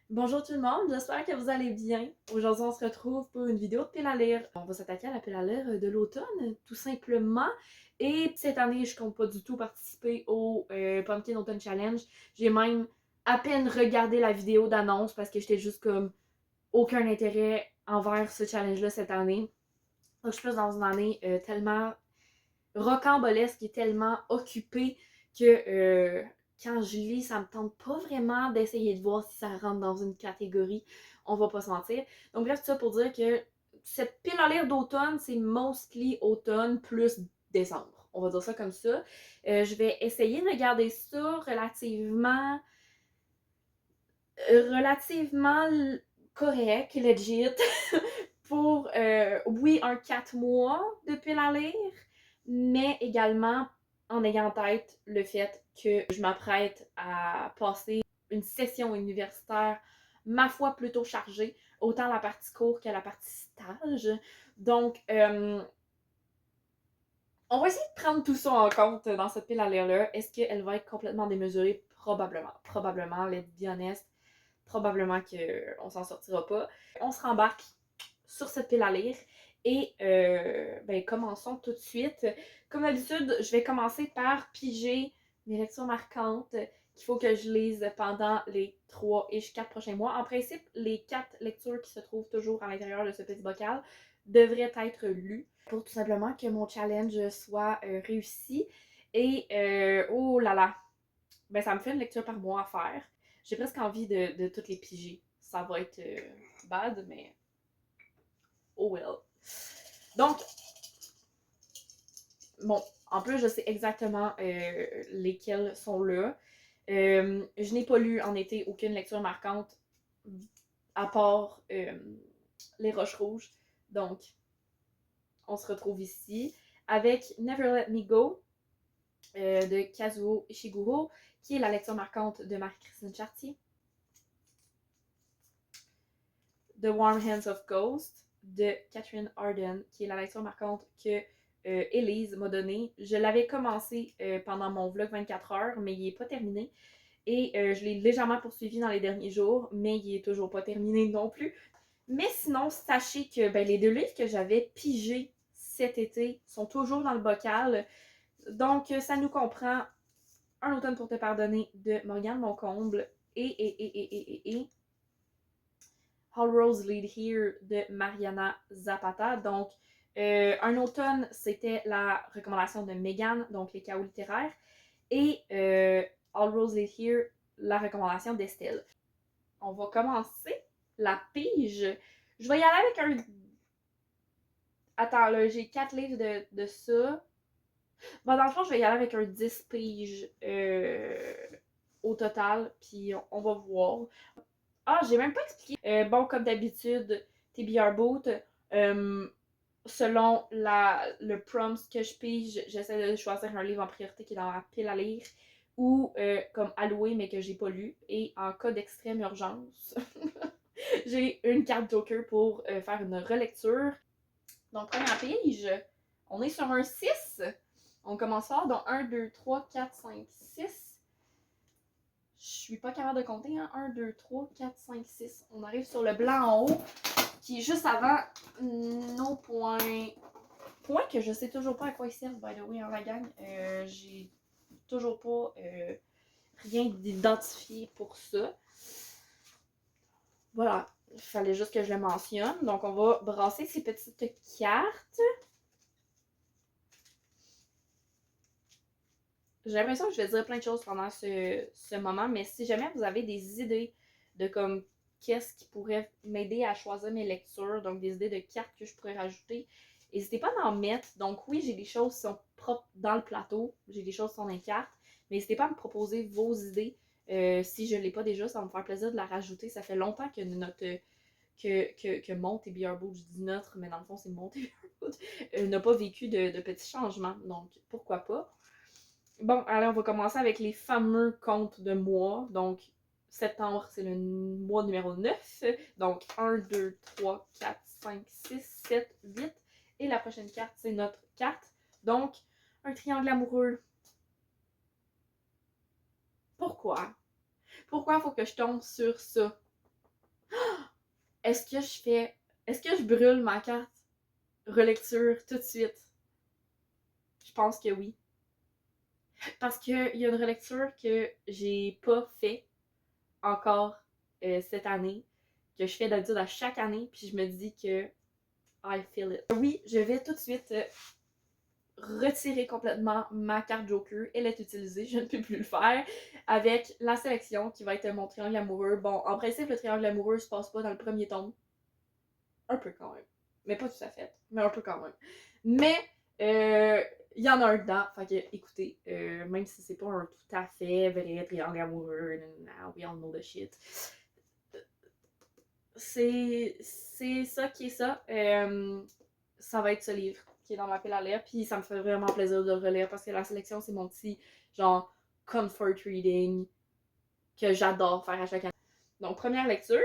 Bonjour tout le monde, j'espère que vous allez bien. Aujourd'hui, on se retrouve pour une vidéo de pile à lire. On va s'attaquer à la pile à lire de l'automne, tout simplement. Et cette année, je compte pas du tout participer au Pumpkin Autumn Challenge. J'ai même à peine regardé la vidéo d'annonce parce que j'étais juste comme aucun intérêt envers ce challenge-là cette année. Donc, je suis plus dans une année tellement rocambolesque et tellement occupée que quand je lis, ça me tente pas vraiment d'essayer de voir si ça rentre dans une catégorie. On va pas se mentir. Donc bref, tout ça pour dire que cette pile à lire d'automne, c'est mostly automne plus décembre. On va dire ça comme ça. Je vais essayer de regarder ça relativement correct, legit, pour, oui, un 4 mois de pile à lire, mais également en ayant en tête le fait que je m'apprête à passer une session universitaire, ma foi, plutôt chargée, autant la partie cours que la partie stage. Donc, on va essayer de prendre tout ça en compte dans cette pile à lire-là. Est-ce qu'elle va être complètement démesurée? Probablement. Probablement, let's be honest. Probablement qu'on s'en sortira pas. On se rembarque sur cette pile à lire et ben, commençons tout de suite. Comme d'habitude, je vais commencer par piger mes lectures marquantes qu'il faut que je lise pendant les 3 et 4 prochains mois. En principe, les 4 lectures qui se trouvent toujours à l'intérieur de ce petit bocal devraient être lues pour tout simplement que mon challenge soit réussi. Et oh là là, ben ça me fait une lecture par mois à faire. J'ai presque envie de toutes les piger. Ça va être bad, mais oh well. Donc, bon, en plus, je sais exactement lesquels sont là. Je n'ai pas lu en été aucune lecture marquante à part Les Roches Rouges. Donc, on se retrouve ici avec Never Let Me Go de Kazuo Ishiguro, qui est la lecture marquante de Marie-Christine Chartier. The Warm Hands of Ghost de Catherine Arden, qui est la lecture marquante que Élise m'a donnée. Je l'avais commencé pendant mon vlog 24 heures, mais il n'est pas terminé. Et je l'ai légèrement poursuivi dans les derniers jours, mais il n'est toujours pas terminé non plus. Mais sinon, sachez que ben, les 2 livres que j'avais pigés cet été sont toujours dans le bocal. Donc, ça nous comprend Un automne pour te pardonner de Morgane Moncomble et All Roads Lead Here de Mariana Zapata. Donc, Un automne, c'était la recommandation de Megan, donc les chaos littéraires. Et All Roads Lead Here, la recommandation d'Estelle. On va commencer la pige. Je vais y aller avec un... Attends, là, j'ai 4 livres de ça. Bon, dans le fond, je vais y aller avec un 10 piges au total, puis on va voir. Ah, j'ai même pas expliqué. Bon, comme d'habitude, TBR Boot, selon le prompt que je pige, j'essaie de choisir un livre en priorité qui est dans la pile à lire ou comme alloué mais que j'ai pas lu. Et en cas d'extrême urgence, j'ai une carte Joker pour faire une relecture. Donc, première pige, on est sur un 6. On commence fort, donc 1, 2, 3, 4, 5, 6. Je suis pas capable de compter, hein? 1, 2, 3, 4, 5, 6. On arrive sur le blanc en haut, qui est juste avant nos points. Points que je sais toujours pas à quoi ils servent, by the way, en la gang. J'ai toujours pas rien d'identifié pour ça. Voilà, il fallait juste que je le mentionne. Donc, on va brasser ces petites cartes. J'ai l'impression que je vais dire plein de choses pendant ce moment, mais si jamais vous avez des idées de comme qu'est-ce qui pourrait m'aider à choisir mes lectures, donc des idées de cartes que je pourrais rajouter, n'hésitez pas à en mettre. Donc oui, j'ai des choses qui sont propres dans le plateau, j'ai des choses qui sont dans les cartes, mais n'hésitez pas à me proposer vos idées. Si je ne l'ai pas déjà, ça va me faire plaisir de la rajouter. Ça fait longtemps que mon TBR Boot, je dis notre, mais dans le fond c'est mon TBR Boot, n'a pas vécu de petits changements, donc pourquoi pas. Bon, alors on va commencer avec les fameux comptes de mois. Donc, septembre, c'est le mois numéro 9. Donc, 1, 2, 3, 4, 5, 6, 7, 8. Et la prochaine carte, c'est notre carte. Donc, un triangle amoureux. Pourquoi? Pourquoi il faut que je tombe sur ça? est-ce que je brûle ma carte relecture tout de suite? Je pense que oui. Parce qu'il y a une relecture que j'ai pas fait encore cette année, que je fais d'habitude à chaque année, puis je me dis que I feel it. Oui, je vais tout de suite retirer complètement ma carte Joker. Elle est utilisée, je ne peux plus le faire, avec la sélection qui va être mon triangle amoureux. Bon, en principe, le triangle amoureux se passe pas dans le premier tome. Un peu quand même. Mais pas tout à fait, mais un peu quand même. Mais, il y en a un dedans, fait que, écoutez, même si c'est pas un tout à fait vrai triangle amoureux, we all know the shit, c'est ça qui est ça. Ça va être ce livre qui est dans ma pile à lire, puis ça me fait vraiment plaisir de le relire parce que la sélection, c'est mon petit, genre, comfort reading que j'adore faire à chaque année. Donc, première lecture.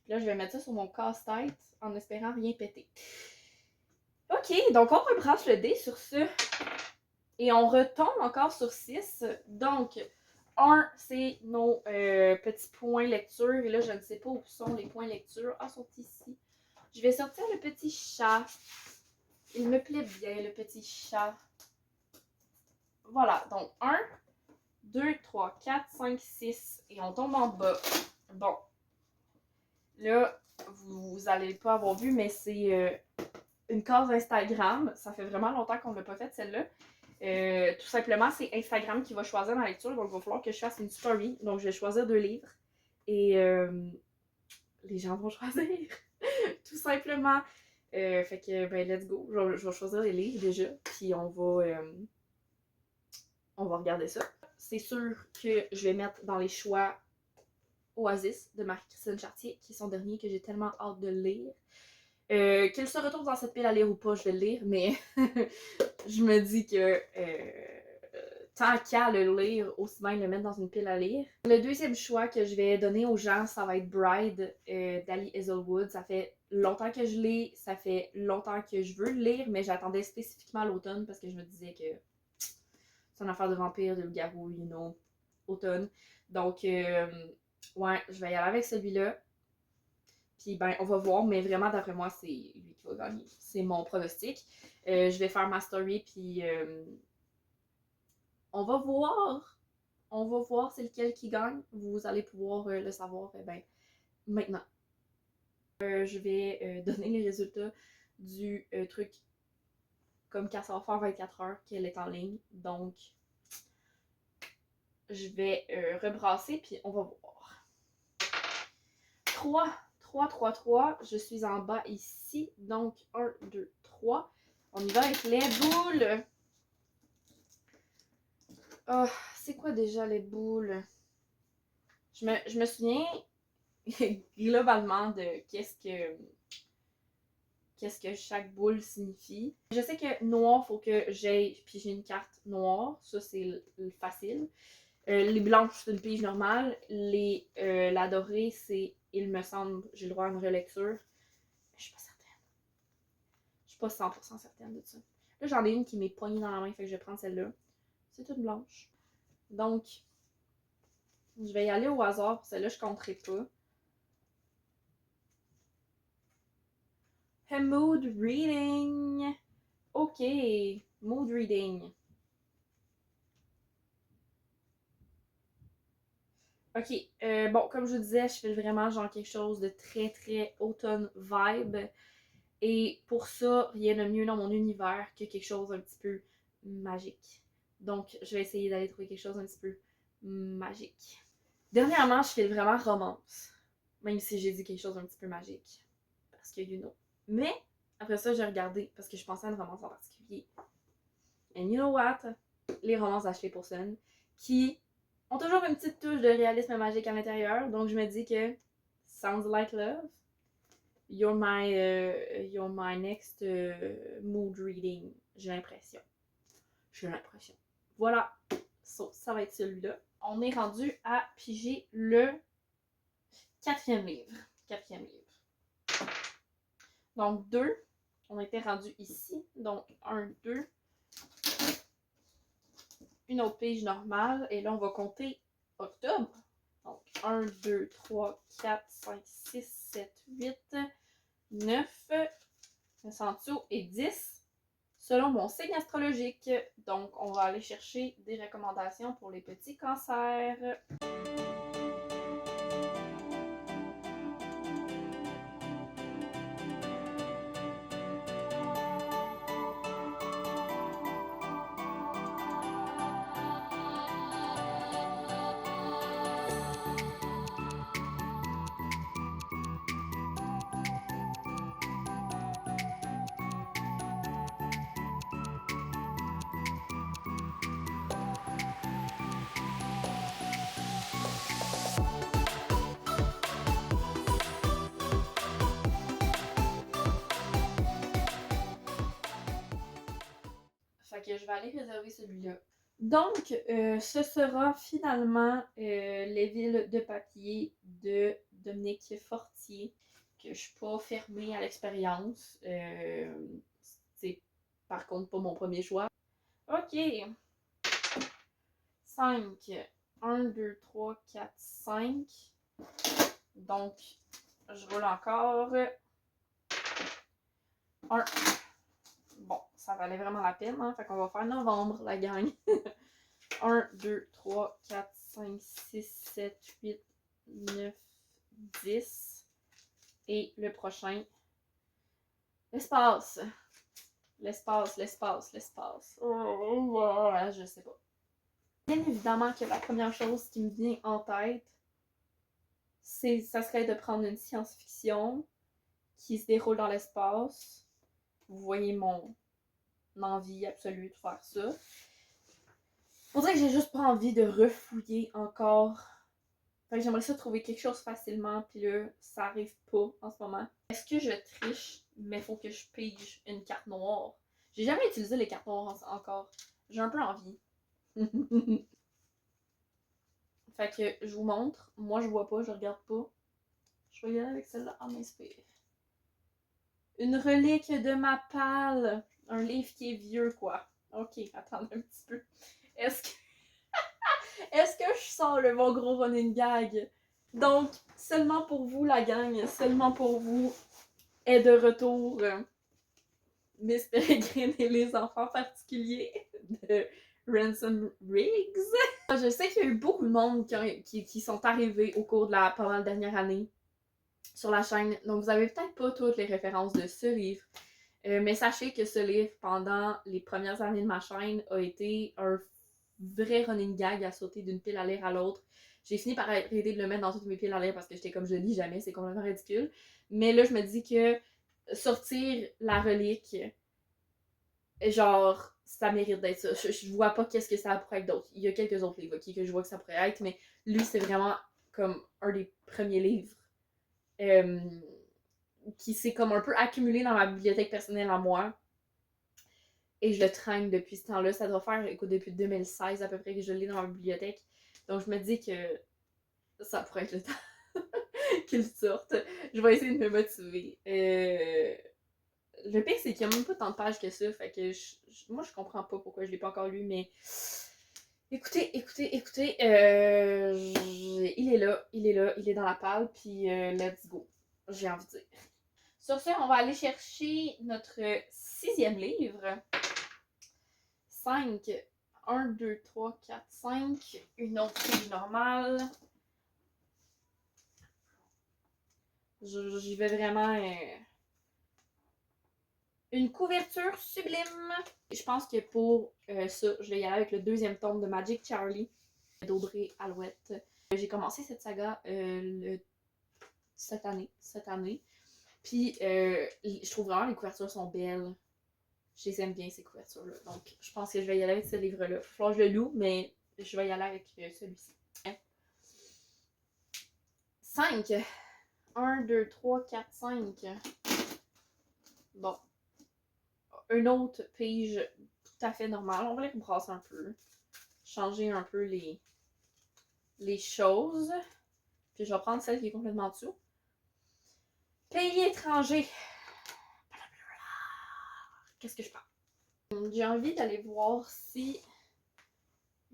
Là, je vais mettre ça sur mon casse-tête en espérant rien péter. Ok, donc on rebranche le dé sur ce. Et on retombe encore sur 6. Donc, 1, c'est nos petits points lecture. Et là, je ne sais pas où sont les points lecture. Ah, ils sont ici. Je vais sortir le petit chat. Il me plaît bien, le petit chat. Voilà, donc 1, 2, 3, 4, 5, 6. Et on tombe en bas. Bon. Là, vous allez pas avoir vu, mais c'est une case Instagram. Ça fait vraiment longtemps qu'on ne l'a pas faite, celle-là. Tout simplement, c'est Instagram qui va choisir ma lecture. Donc, il va falloir que je fasse une story. Donc, je vais choisir 2 livres. Et les gens vont choisir. Tout simplement. Fait que, ben, let's go. Je vais choisir les livres déjà. Puis, on va regarder ça. C'est sûr que je vais mettre dans les choix Oasis de Marie-Christine Chartier, qui est son dernier que j'ai tellement hâte de lire. Qu'il se retrouve dans cette pile à lire ou pas, je vais le lire, mais je me dis que tant qu'à le lire, aussi bien le mettre dans une pile à lire. Le deuxième choix que je vais donner aux gens, ça va être Bride d'Ali Hazelwood. Ça fait longtemps que je lis, ça fait longtemps que je veux le lire, mais j'attendais spécifiquement à l'automne parce que je me disais que c'est une affaire de vampire, de loup-garou, you know, automne. Donc, ouais, je vais y aller avec celui-là. Puis ben, on va voir, mais vraiment, d'après moi, c'est lui qui va gagner. C'est mon pronostic. Je vais faire ma story, puis on va voir. On va voir c'est lequel qui gagne. Vous allez pouvoir le savoir ben, maintenant. Je vais donner les résultats du truc comme quand ça va faire 24 heures qu'elle est en ligne. Donc, je vais rebrasser, puis on va voir. 3, 3, 3, 3. Je suis en bas ici. Donc, 1, 2, 3. On y va avec les boules. Oh, c'est quoi déjà les boules? Je me souviens globalement de qu'est-ce que chaque boule signifie. Je sais que noir, faut que j'aille piger une carte noire. Ça, c'est facile. Les blanches, c'est une pige normale. La dorée, c'est, il me semble, j'ai le droit à une relecture. Je suis pas certaine. Je suis pas 100% certaine de ça. Là, j'en ai une qui m'est poignée dans la main, fait que je vais prendre celle-là. C'est toute blanche. Donc, je vais y aller au hasard. Pour celle-là, je compterai pas. A mood reading. Ok, mood reading. Ok, bon, comme je vous disais, je fais vraiment genre quelque chose de très très automne vibe. Et pour ça, rien de mieux dans mon univers que quelque chose un petit peu magique. Donc, je vais essayer d'aller trouver quelque chose un petit peu magique. Dernièrement, je fais vraiment romance. Même si j'ai dit quelque chose un petit peu magique. Parce que you know. Mais, après ça, j'ai regardé parce que je pensais à une romance en particulier. And you know what? Les romances d'Ashley Paulson qui ont toujours une petite touche de réalisme magique à l'intérieur. Donc, je me dis que sounds like love. You're my next mood reading. J'ai l'impression. Voilà. So, ça va être celui-là. On est rendu à piger le quatrième livre. Donc, 2. On était rendu ici. Donc, 1, 2. Une autre pige normale. Et là, on va compter octobre. Donc, 1, 2, 3, 4, 5, 6, 7, 8, 9, 9 en dessous et 10 selon mon signe astrologique. Donc, on va aller chercher des recommandations pour les petits cancers. Fait que je vais aller réserver celui-là. Donc, ce sera finalement Les villes de papier de Dominique Fortier, que je suis pas fermée à l'expérience. C'est par contre pas mon premier choix. Ok. 5. 1, 2, 3, 4, 5. Donc, je roule encore. 1. Bon, ça valait vraiment la peine, hein? Fait qu'on va faire novembre, la gang. 1, 2, 3, 4, 5, 6, 7, 8, 9, 10. Et le prochain, l'espace. L'espace. Oh, je sais pas. Bien évidemment que la première chose qui me vient en tête, ça serait de prendre une science-fiction qui se déroule dans l'espace. Vous voyez mon envie absolue de faire ça. On dirait que j'ai juste pas envie de refouiller encore. Fait que j'aimerais ça trouver quelque chose facilement, puis là, ça arrive pas en ce moment. Est-ce que je triche, mais faut que je pige une carte noire? J'ai jamais utilisé les cartes noires encore. J'ai un peu envie. Fait que je vous montre. Moi, je vois pas, je regarde pas. Je vais y aller avec celle-là en m'inspire. Une relique de ma palle. Un livre qui est vieux, quoi. Ok, attendez un petit peu. Est-ce que... Est-ce que je sors le mon gros running gag? Donc, seulement pour vous, la gang, seulement pour vous, est de retour Miss Peregrine et les enfants particuliers de Ransom Riggs. Je sais qu'il y a eu beaucoup de monde qui sont arrivés au cours de la pas mal dernière année sur la chaîne, donc vous avez peut-être pas toutes les références de ce livre. Mais sachez que ce livre, pendant les premières années de ma chaîne, a été un vrai running gag à sauter d'une pile à lire à l'autre. J'ai fini par arrêter de le mettre dans toutes mes piles à lire parce que j'étais comme je lis jamais, c'est complètement ridicule. Mais là, je me dis que sortir la relique, genre, ça mérite d'être ça. Je vois pas qu'est-ce que ça pourrait être d'autre. Il y a quelques autres livres que je vois que ça pourrait être, mais lui, c'est vraiment comme un des premiers livres qui s'est comme un peu accumulé dans ma bibliothèque personnelle à moi. Et je le traîne depuis ce temps-là. Ça doit faire, écoute, depuis 2016 à peu près que je l'ai dans ma bibliothèque. Donc je me dis que ça pourrait être le temps qu'il sorte. Je vais essayer de me motiver. Le pire, c'est qu'il n'y a même pas tant de pages que ça. Fait que moi, je comprends pas pourquoi je l'ai pas encore lu, mais écoutez. Il est dans la palle, puis let's go. J'ai envie de dire. Sur ce, on va aller chercher notre 6e livre. 5, 1, 2, 3, 4, 5. Une autre page normale. J'y vais vraiment. Une couverture sublime. Je pense que pour ça, je vais y aller avec le 2e tome de Magic Charlie d'Audrey Alouette. J'ai commencé cette saga cette année. Puis je trouve vraiment les couvertures sont belles. Je les aime bien, ces couvertures-là. Donc, je pense que je vais y aller avec ce livre-là. Il va falloir que je le loue, mais je vais y aller avec celui-ci. 5. 1, 2, 3, 4, 5. Bon. Une autre page tout à fait normale. On va les rebrasser un peu. Changer un peu les choses. Puis je vais prendre celle qui est complètement en dessous. Pays étranger. Qu'est-ce que je parle? J'ai envie d'aller voir si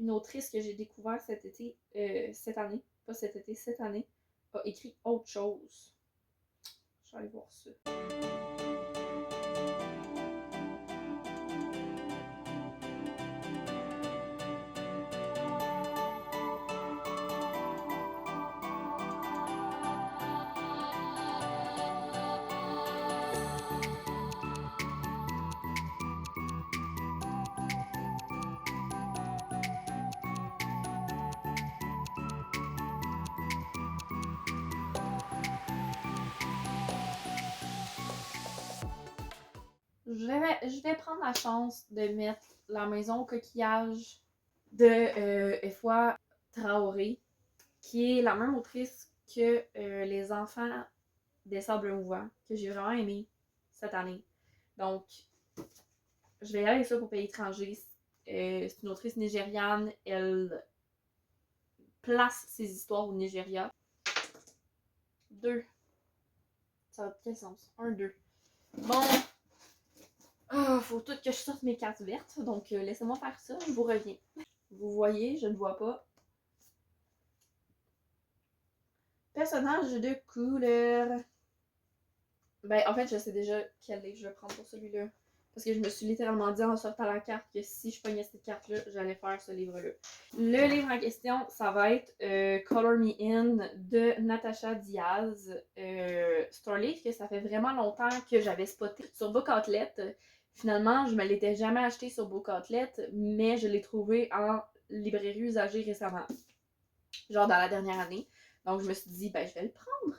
une autrice que j'ai découvert cet été, cette année, pas cet été, cette année, a écrit autre chose. Je vais aller voir ça. Je vais prendre la chance de mettre La maison au coquillage de Efwa Traoré, qui est la même autrice que Les enfants des sables mouvants, que j'ai vraiment aimé cette année. Donc, je vais y aller avec ça pour Pays étranger. C'est une autrice nigériane. Elle place ses histoires au Nigeria. 2. Ça va de quel sens? 1, 2. Bon. Faut tout que je sorte mes cartes vertes. Donc, laissez-moi faire ça. Je vous reviens. Vous voyez, je ne vois pas. Personnage de couleur. Ben, en fait, je sais déjà quel livre je vais prendre pour celui-là. Parce que je me suis littéralement dit en sortant la carte que si je pognais cette carte-là, j'allais faire ce livre-là. Le livre en question, ça va être Color Me In de Natasha Diaz. C'est un livre que ça fait vraiment longtemps que j'avais spoté sur Book Outlet. Finalement, je me l'étais jamais acheté sur Book Outlet, mais je l'ai trouvé en librairie usagée récemment. Genre dans la dernière année. Donc je me suis dit, ben je vais le prendre.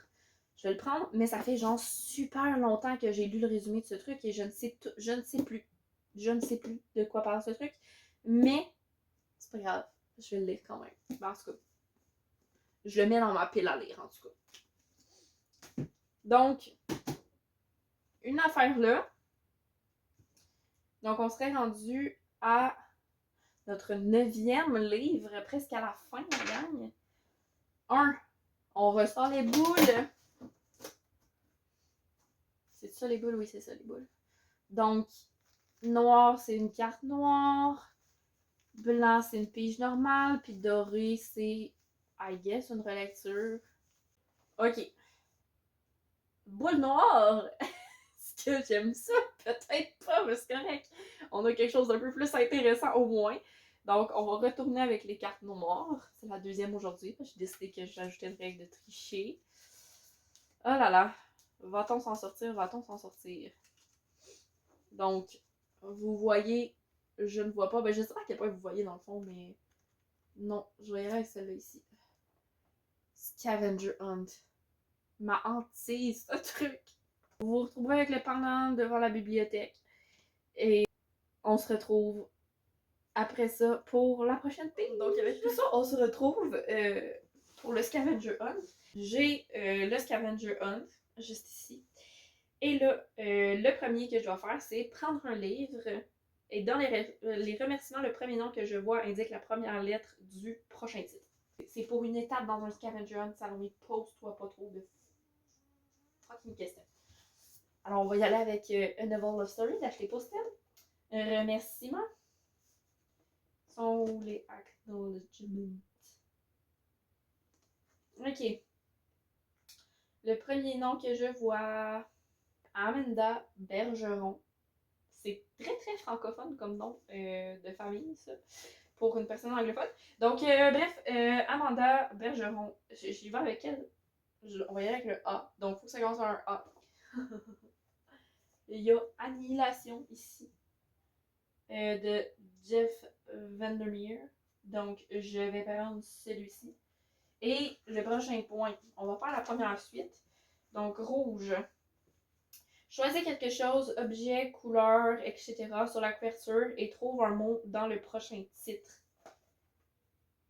Je vais le prendre, mais ça fait genre super longtemps que j'ai lu le résumé de ce truc et je ne sais plus. Je ne sais plus de quoi parle ce truc. Mais c'est pas grave. Je vais le lire quand même. En tout cas, je le mets dans ma pile à lire en tout cas. Donc, une affaire là. Donc, on serait rendu à notre 9e livre, presque à la fin, la gang. 1. On ressort les boules. C'est ça les boules? Oui, c'est ça les boules. Donc, noir, c'est une carte noire. Blanc, c'est une pige normale. Puis doré, c'est, I guess, une relecture. Ok. Boule noire! Est-ce que j'aime ça? Peut-être pas, mais c'est correct. On a quelque chose d'un peu plus intéressant au moins. Donc, on va retourner avec les cartes noires. C'est la 2e aujourd'hui. J'ai décidé que j'ajoutais une règle de tricher. Oh là là. Va-t-on s'en sortir? Va-t-on s'en sortir? Donc, vous voyez, je ne vois pas. Ben, je sais pas à quel point vous voyez dans le fond, mais non, je vais y aller avec celle-là ici. Scavenger Hunt. Ma hantise, ce truc. Vous vous retrouvez avec le pendant devant la bibliothèque. Et on se retrouve après ça pour la prochaine ping. Donc, avec tout ça, on se retrouve pour le Scavenger Hunt. J'ai le Scavenger Hunt, juste ici. Et là, le premier que je dois faire, c'est prendre un livre. Et dans les remerciements, le premier nom que je vois indique la première lettre du prochain titre. C'est pour une étape dans un Scavenger Hunt, Salomé, pose-toi pas trop de fucking questions. Alors, on va y aller avec A Novel Love Story d'Ashley Postel. Remerciements sont les acknowledgements. Ok. Le premier nom que je vois, Amanda Bergeron. C'est très très francophone comme nom de famille, ça, pour une personne anglophone. Donc, bref, Amanda Bergeron, j'y vais avec elle. On va y aller avec le A. Donc, il faut que ça commence par un A. Il y a Annihilation ici, de Jeff Vandermeer. Donc, je vais prendre celui-ci. Et le prochain point, on va faire la première suite. Donc, rouge. Choisis quelque chose, objet, couleur, etc. sur la couverture et trouve un mot dans le prochain titre.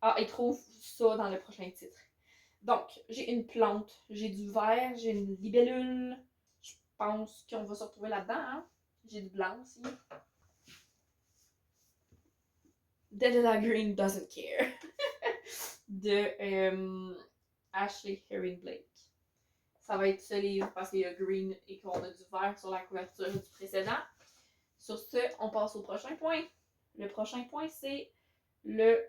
Ah, et trouve ça dans le prochain titre. Donc, j'ai une plante, j'ai du vert, j'ai une libellule. Je pense qu'on va se retrouver là-dedans, hein? J'ai du blanc aussi. Delila Green Doesn't Care de Ashley Herring Blake. Ça va être ce livre parce qu'il y a green et qu'on a du vert sur la couverture du précédent. Sur ce, on passe au prochain point. Le prochain point, c'est le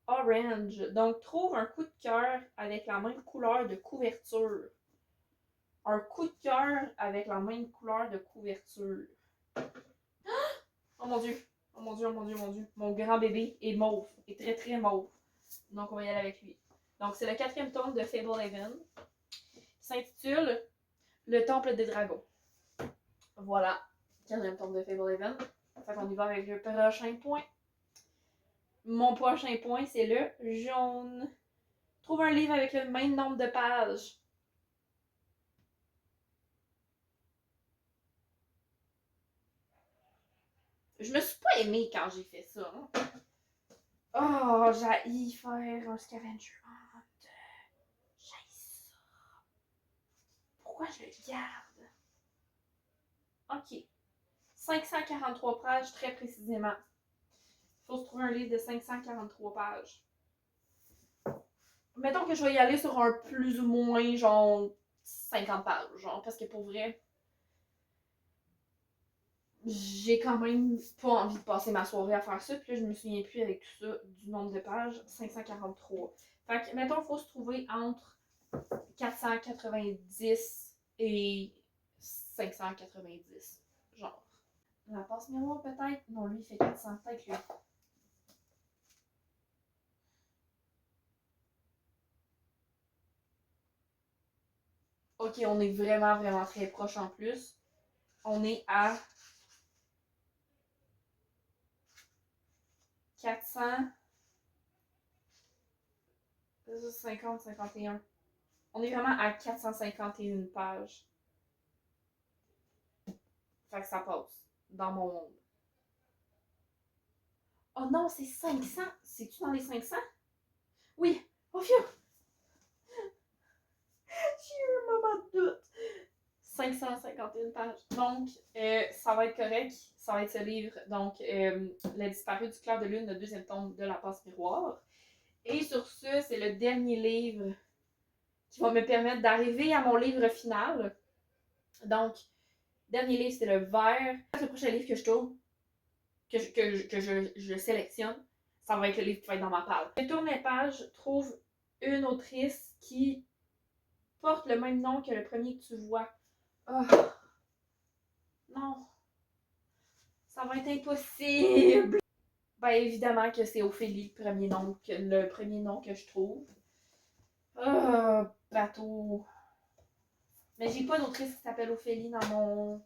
Orange. Donc, trouve un coup de cœur avec la même couleur de couverture. Un coup de cœur avec la même couleur de couverture. Oh mon dieu. Oh mon dieu, oh mon dieu, oh mon dieu. Mon grand bébé est mauve. Est très très mauve. Donc, on va y aller avec lui. Donc, c'est le 4e tome de Fablehaven. Qui s'intitule Le Temple des Dragons. Voilà. 4e tome de Fablehaven. Fait qu'on y va avec le prochain point. Mon prochain point, c'est le jaune. Trouve un livre avec le même nombre de pages. Je me suis pas aimée quand j'ai fait ça. Hein? Oh, j'ai faire un scavenger hunt. J'ai ça. Pourquoi je le garde? Ok. 543 pages, très précisément. Il faut se trouver un livre de 543 pages. Mettons que je vais y aller sur un plus ou moins, genre, 50 pages, genre, parce que pour vrai, j'ai quand même pas envie de passer ma soirée à faire ça, puis là, je me souviens plus avec tout ça du nombre de pages, 543. Fait que, mettons, il faut se trouver entre 490 et 590, genre. La passe miroir, peut-être? Non, lui, il fait 400, peut-être lui. Ok, on est vraiment, vraiment très proche en plus. On est à 450-51. On est vraiment à 451 pages. Fait que ça passe dans mon monde. Oh non, c'est 500. C'est-tu dans les 500? Oui. Oh, phew! J'ai eu un moment de doute. 551 pages. Donc, ça va être correct. Ça va être ce livre. Donc, La disparue du clair de lune, le 2e tome de La passe miroir. Et sur ce, c'est le dernier livre qui va me permettre d'arriver à mon livre final. Donc, dernier livre, c'est le vert. Le prochain livre que je tourne, que je sélectionne, ça va être le livre qui va être dans ma palle. Je tourne les pages, trouve une autrice qui porte le même nom que le premier que tu vois. Oh, non, ça va être impossible. Ben évidemment que c'est Ophélie, le premier nom que je trouve. Oh, bateau. Mais j'ai pas d'autrice qui s'appelle Ophélie dans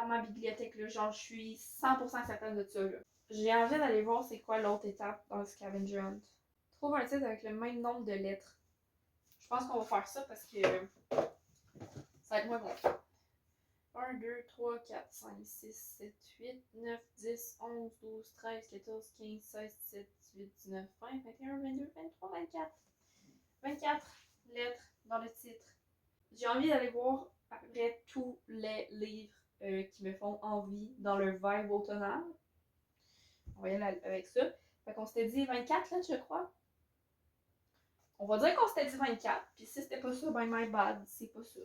ma bibliothèque, là. Genre, je suis 100% certaine de ça, là. J'ai envie d'aller voir c'est quoi l'autre étape dans le scavenger hunt. Trouve un titre avec le même nombre de lettres. Je pense qu'on va faire ça parce que ça va être moins bon. 1, 2, 3, 4, 5, 6, 7, 8, 9, 10, 11, 12, 13, 14, 15, 16, 17, 18, 19, 20, 21, 22, 23, 24. 24 lettres dans le titre. J'ai envie d'aller voir à peu près tous les livres qui me font envie dans le vibe automnal. On va y aller avec ça. Fait qu'on s'était dit 24 lettres, je crois. On va dire qu'on s'était dit 24, puis si c'était pas ça, ben my bad, c'est pas ça.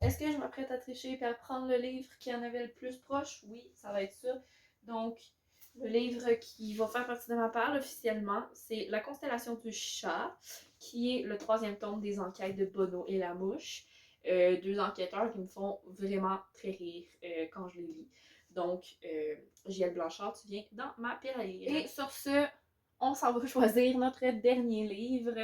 Est-ce que je m'apprête à tricher et à prendre le livre qui en avait le plus proche? Oui, ça va être ça. Donc, le livre qui va faire partie de ma part officiellement, c'est La constellation du chat, qui est le 3e tome des enquêtes de Bono et la mouche. 2 enquêteurs qui me font vraiment très rire quand je les lis. Donc, J.L. Blanchard, tu viens dans ma pire à lire. Et sur ce, on s'en va choisir notre dernier livre.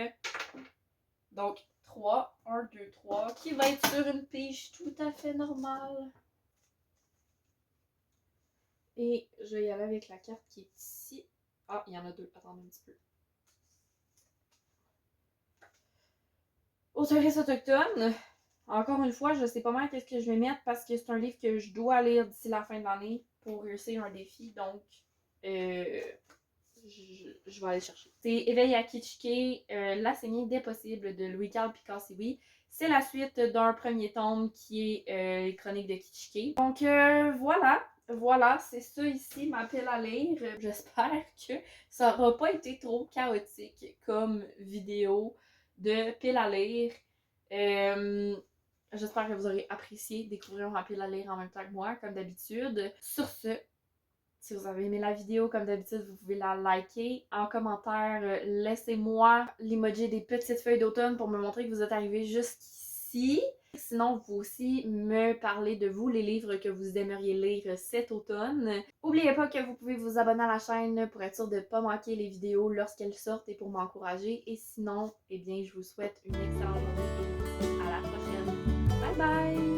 Donc, 3, 1, 2, 3, qui va être sur une pige tout à fait normale. Et je vais y aller avec la carte qui est ici. Ah, il y en a deux. Attendez un petit peu. Autrice autochtone. Encore une fois, je sais pas mal qu'est-ce que je vais mettre parce que c'est un livre que je dois lire d'ici la fin de l'année pour réussir un défi. Donc, je vais aller chercher. C'est Éveil à Kitschké, La saignée des possibles de Louis-Carl Picassiwi. C'est la suite d'un premier tome qui est les Chroniques de Kitschké. Donc voilà, c'est ça ici, ma pile à lire. J'espère que ça n'aura pas été trop chaotique comme vidéo de pile à lire. J'espère que vous aurez apprécié découvrir ma pile à lire en même temps que moi, comme d'habitude. Sur ce, si vous avez aimé la vidéo, comme d'habitude, vous pouvez la liker. En commentaire, laissez-moi l'emoji des petites feuilles d'automne pour me montrer que vous êtes arrivé jusqu'ici. Sinon, vous aussi me parler de vous, les livres que vous aimeriez lire cet automne. N'oubliez pas que vous pouvez vous abonner à la chaîne pour être sûr de ne pas manquer les vidéos lorsqu'elles sortent et pour m'encourager. Et sinon, eh bien, je vous souhaite une excellente journée et à la prochaine. Bye bye!